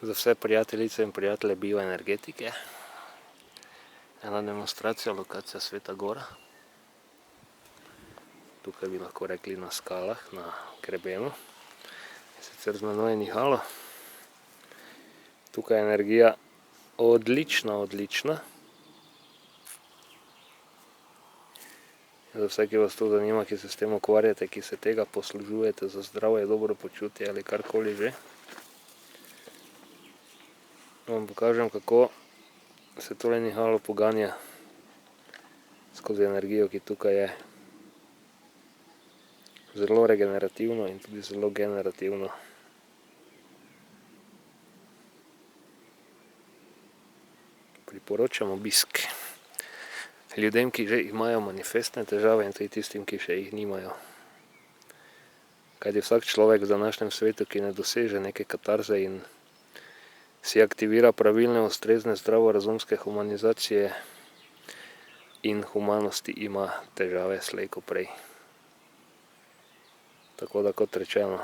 Za vse prijateljice in prijatelje bioenergetike. Ena demonstracija, lokacija Sveta Gora. Tukaj bi lahko rekli na skalah, na grebenu. Sicer z menoj je nihalo. Tukaj je energija odlična. Za vse, ki vas to zanima, ki se s tem ukvarjate, ki se tega poslužujete za zdravje, dobro počutje ali karkoli že. Vam pokažem, kako se tole nihalo poganja skozi energijo, ki tukaj je. Zelo regenerativno in tudi zelo generativno. Priporočam obisk ljudem, ki že imajo manifestne težave in tudi tistim, ki še jih nimajo. Kajti vsak človek v današnjem svetu, ki ne doseže neke katarze in si aktivira pravilne, ustrezne, zdravorazumske humanizacije in humanosti, ima težave slej ko prej. Tako da, kot rečeno,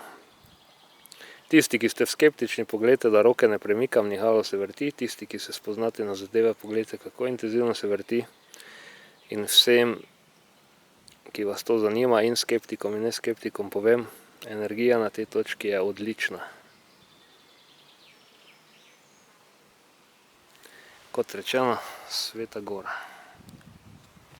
tisti, ki ste skeptični, poglejte, da roke ne premikam, nihalo se vrti. Tisti, ki se spoznate na zadeve, poglejte, kako intenzivno se vrti. In vsem, ki vas to zanima, in skeptikom in neskeptikom, povem, energija na tej točki je odlična. Kot rečeno, Sveta Gora.